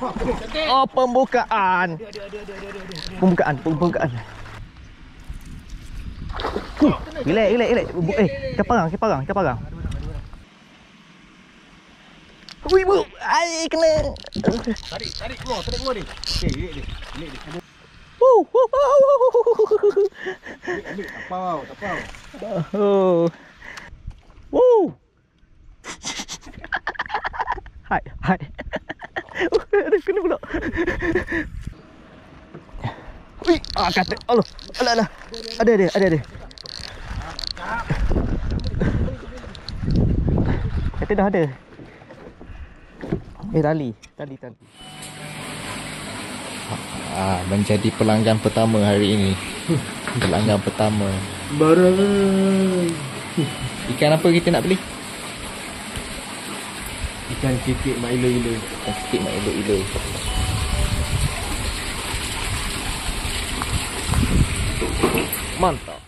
Oh, pembukaan. Pembukaan. Relax. Keparang. Ui, bu. Ai, kena. Tarik keluar ni. Ni. Tak pau. Oh. Hai. Ada kena pula. Ui, kata. Alah. Ada. Kata dah ada. Tali. Menjadi pelanggan pertama hari ini. Pelanggan pertama. Barang. Ikan apa kita nak beli? Ikan cikik mak ilo-ilo. Mantap.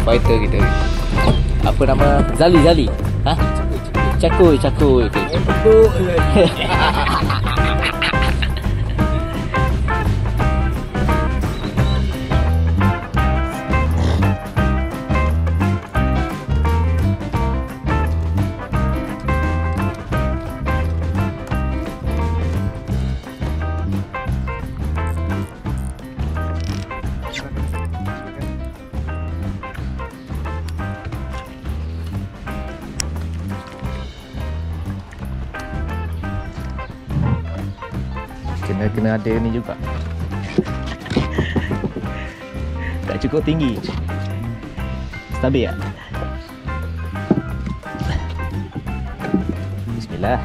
Fighter kita. Apa nama? Zali. Ha? Cakui. Kena ada ni juga. Tak cukup tinggi. Stabil tak? Bismillah.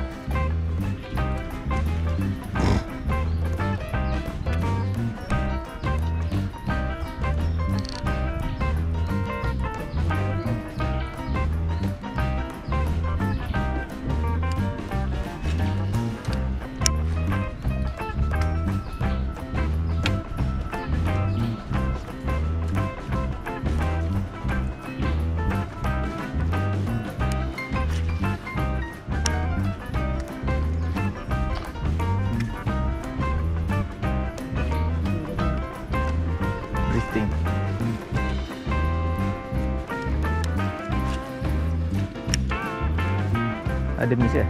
Breathing. Ada miss ya?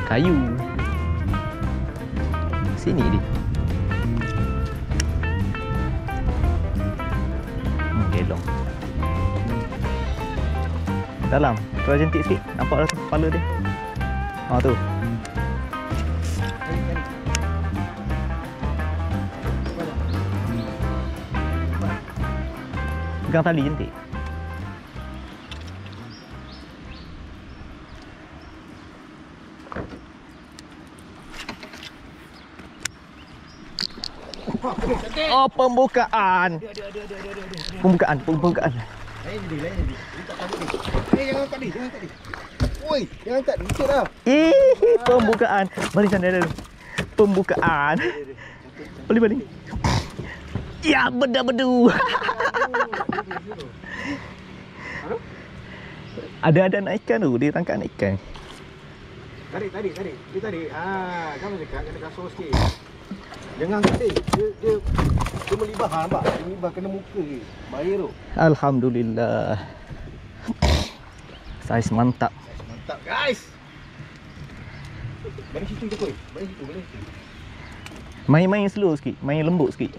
Kayu. Sini dia. Gelong. Dalam. Terus cantik sikit. Nampak kepala dia. Tu. Pegang tali cantik. Oh, pembukaan. Pembukaan. Lain jadi. Jangan angkat ni. Oi, jangan angkat ni. Ikut dah. Pembukaan. Mari sana dulu. Pembukaan. Balik. Ya, bedu. Ada anak ikan tu, dia tangkap anak ikan. Tarik. Dia tarik. Kamu dekat kena kasut sikit. Jangan angkat dia melibah, nampak? Dia melibah kena muka ke. Bahaya tu. Alhamdulillah. Saiz mantap. Mantap, guys. Balik situ je koi. Balik situ. Main slow sikit, main lembut sikit.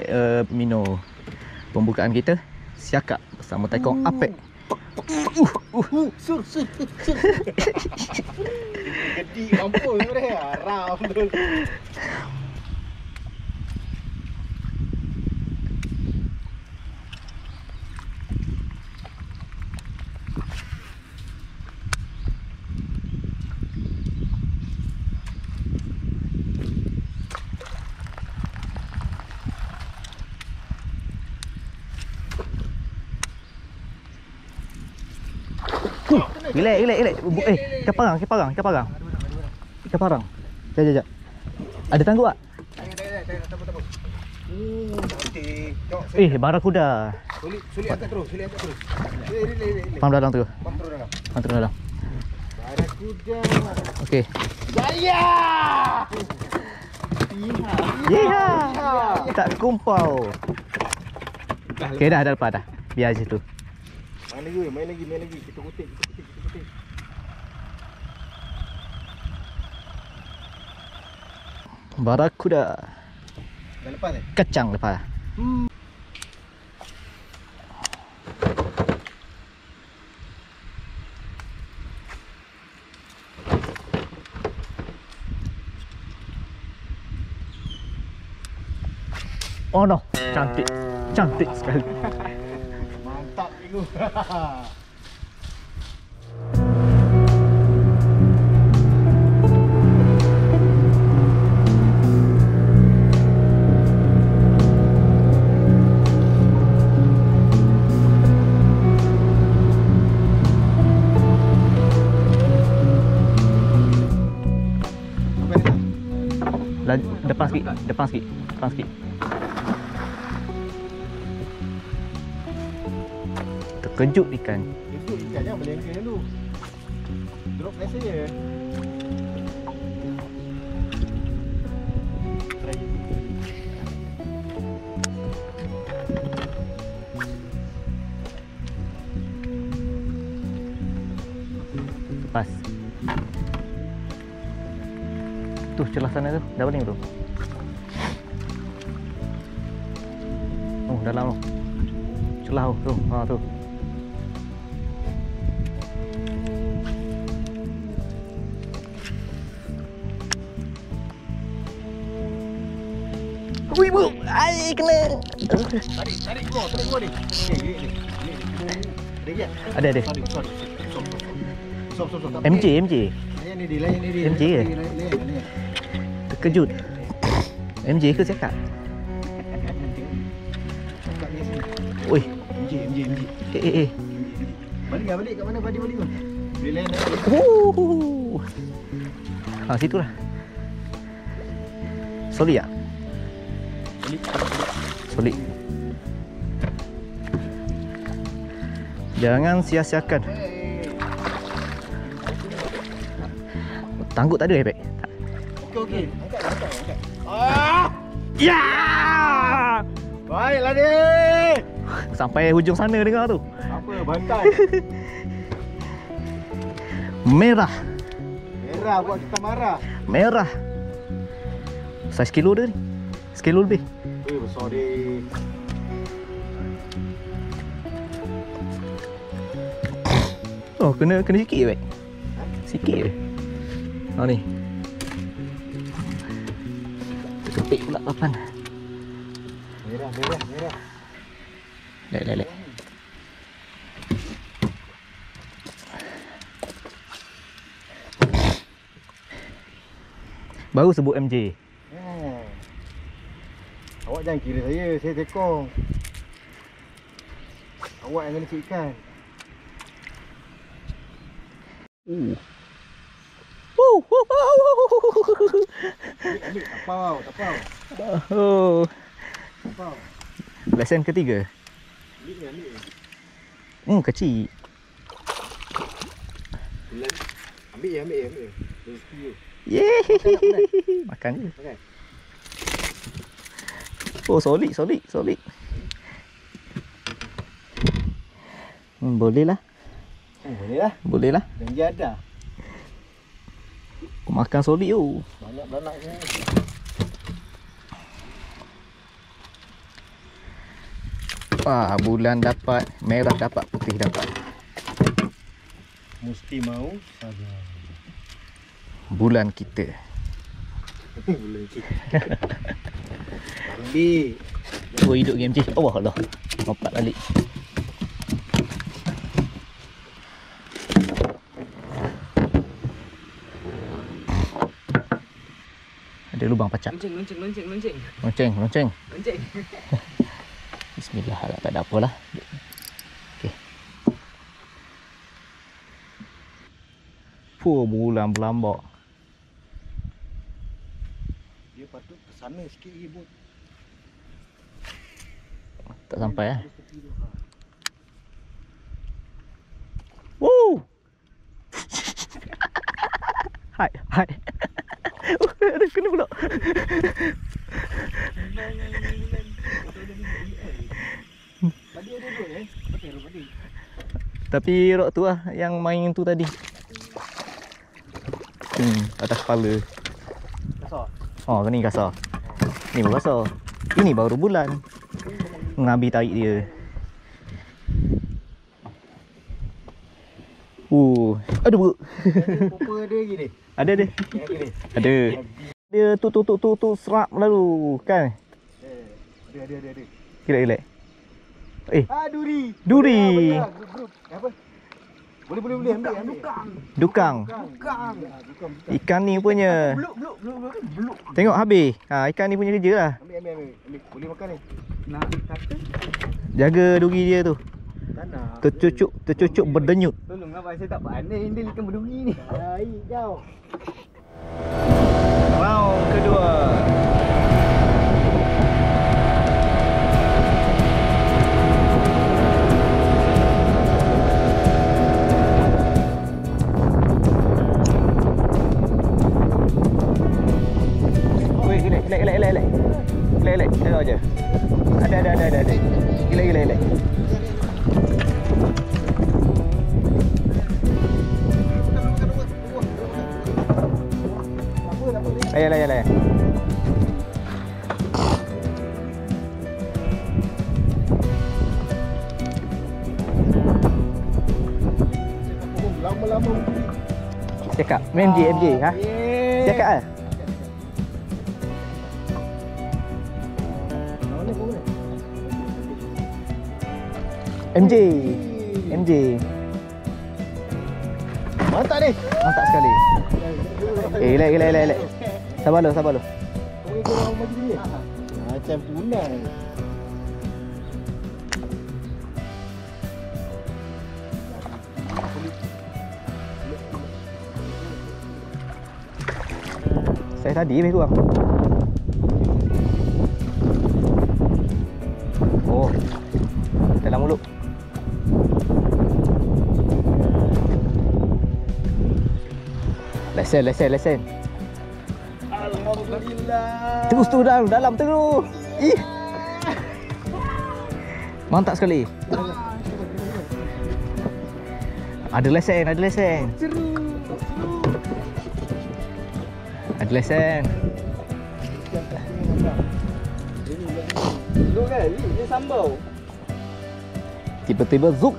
Mino. Pembukaan kita siakap bersama Taikong Apek. Sur. Gedi mampu dia. Haram tu. Relax. Ikan parang. Ikan parang. Sekejap. Ada tangguh tak? Tak apa. Cantik. Barakuda. Sulit angkat terus. Pam dalam tu. Pam terus dalam. Pam terus dalam. Barakuda. Okey. Jaya! Yeha. Tak kumpau. Okey dah lepas dah. Biar je tu. Main lagi. Kita kutik. Barakuda. Dah lepas Kacang lepas. Oh no, cantik sekali. Mantap minggu. Depan sikit. Terkejut ikan. Itu ikannya melengkeng dulu. Drop rasa je. Lepas. Tu celah sana tu. Dah baling tu. Oh, dalam tu. Celah tu. Ha tu. Ui bu, ai kena. Tarik keluar ni. Ni. Ada. Sorry. Stop. MJ. Layan ni dia. MJ ke? Layan. Terkejut. MJ ke cakap? Oi. MJ. Balik kat mana balik tu? Dia layan. Situ lah. Solid tak? Solid. Jangan sia-siakan. Tangguh tak ada efek? Tak. Okey. Angkat. Ya! Baiklah dia. Sampai hujung sana dengar tu. Apa bantai? Merah. Merah buat kita marah. Merah. Saiz kilo dia ni. Sekilo lebih. Besar dia. Oh, kena sikit je, baik. Sikit je. Ha ni. Kepik pula papan. Merah. Lek. Baru sebut MJ. Awak jangan kira saya tekong. Awak yang kena cik ikan. Ambil, tapau. Oh. Tapau. Lesen ketiga. Ambil. Kecil. Ambil. Rezeki you. Yeay. Makan je. Makan. Oh, solid. Boleh lah. Boleh lah. Janji ada. Aku makan solid tu. Banyak beranaknya. Wah, bulan dapat, merah dapat, putih dapat. Mesti mau saja. Bulan kita. Bulan kita. Ambil. Oh, hidup game je. Oh, Allah. Lompat balik. Ada lubang pacak. Lonceng. Bismillah, tak ada apalah. Okey. Fuh, bulan berlambak. Dia patut ke sana sikit lagi bot. Tak sampai eh. Woo! Hai, hai. Ada kena pula. Tadi ada dua Betul tadi. Tapi rok tu lah yang main tu tadi. Atas kepala. Kasar. Oh, ni kasar. Ni baru kasar. Ini baru bulan. Mengambil tarik dia. Ada bu. Apa ada lagi ni? Ada. Lagi ni. Ada. Dia tu serap lalu kan. Ada. Relax. Duri. Duri. Apa? Boleh ambil. Dukang. Dukang. Ikan ni punya. Beluk. Tengok habis. Ikan ni punya kerja lah. Ambil. Boleh makan ni. Nak kata Jaga duri dia tu. Tak nak. Tercucuk berdenyut. tolonglah pak, saya tak pandai handle ikan berduri ni. Baik kau. Round kedua. Weh, relax. Tengok je. Ada. Relax. Layan. Lama-lama. Cakap MJ ha? Cakap ah. MJ. Mantap ni. Mantap sekali. Relax. Sabar lu. Kau ikut orang maju ni. Macam tunang. Saya tadi lebih kurang. Oh. Dalam mulut. Lesen. Alhamdulillah. Terus tu dalam terus. Ih. Mantap sekali. Ada lesen. Ada lesen. Dulu kan, dia sambau. Tiba-tiba zuk.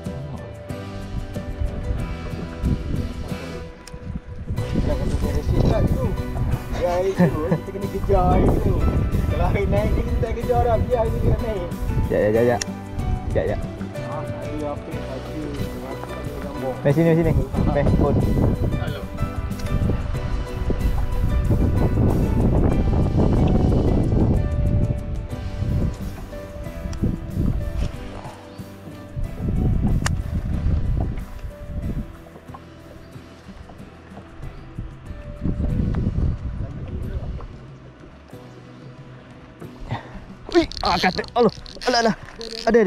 Jangan tukar resit lah tu. Ya itu, kita kena kejar itu. Kalau hari naik ni kita tak kejar dah. Biar ini kena naik. Sekejap. Hari apa saja. Gambar. Mari sini. Mari, pun. Kata. Alah. Ada. Kata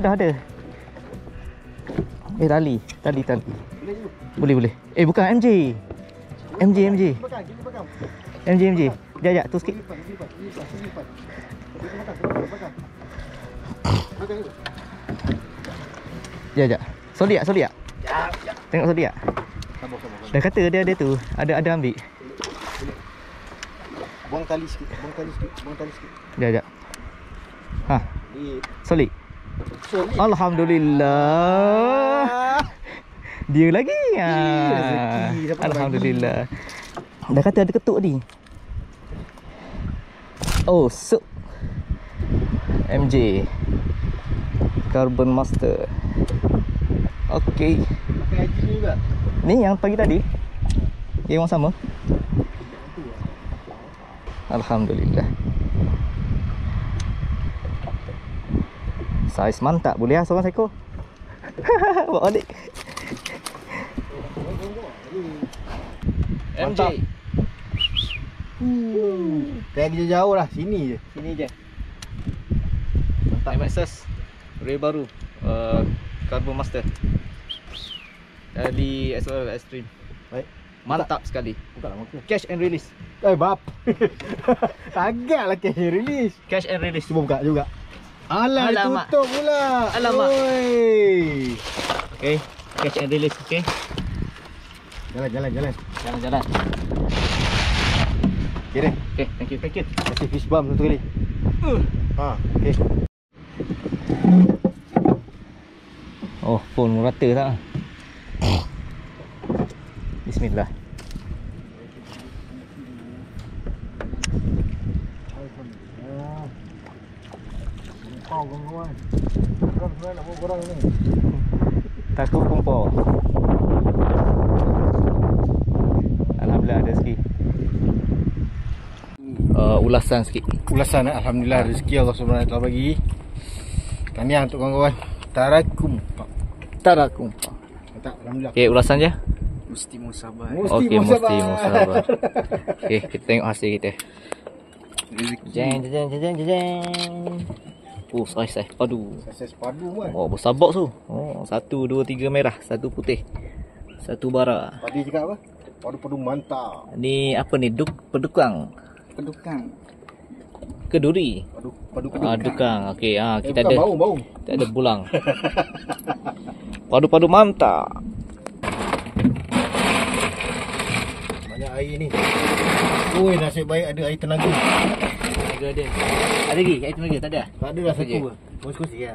dah ada. Tali. Boleh. Bukan MJ. Makan. MJ. Jap, tu sikit. Jap. Soliak. Tengok soliak. Sabar. Dah kata dia ada tu. Ada ambil. Buang tali sikit. Jap. Solid. Solid. Alhamdulillah. Dia lagi. Rezeki dapat Alhamdulillah. Dah kata ada ketuk ni. Oh, sup. MJ. Carbon Master. Okey. Pakai haji ni juga. Ni yang pagi tadi. Yang sama. Alhamdulillah. Saiz mantap. Boleh lah seorang seekor. Bawa balik. Mantap. Tag je jauh lah. Sini je. Sini je. Mantap. MXS rail baru. Carbon Master. Dari SOL Extreme. Baik. Mantap sekali. Buka lah muka. Catch and release. Bap. Agaklah cash release. Catch and release. Cuba buka juga. Alah, Alamak. tutup pula. Alamak. Oi. Okay. Catch and release. Okay. Jalan. Jalan-jalan. Okay deh. Okay. Thank you. Kasih fish bump satu kali. Ha, okey. Oh, phone merata tak? Bismillah. Kau kawan-kawan. Korang sebenarnya nak bawa korang ni. Takut kumpul. Alhamdulillah ada sikit. Ulasan sikit. Ulasan alhamdulillah rezeki Allah Subhanahu telah bagi. Tahniah untuk kawan-kawan. Tarakum. Tak, alhamdulillah. Okay, ulasan je. Mesti musabar. Okey, mesti musabar. Okey, kita tengok hasil kita. Jeng. Oh, saiz padu. Saiz padu kan. Oh, besar box tu. Oh, 1, 2, 3 merah, 1 putih. 1 bara. Padi cakap apa? Padu-padu mantap. Ni apa ni? Pedukang. Keduri. Padu Dukang. Okey, kita bukan ada. bau. Kita ada bulang. Padu-padu mantap. Banyak air ni. Oi, nasib baik ada air tenaga. Ada. Ada lagi? Air tenaga tak ada? Tak ada dah satu. Okey. Kursi ya.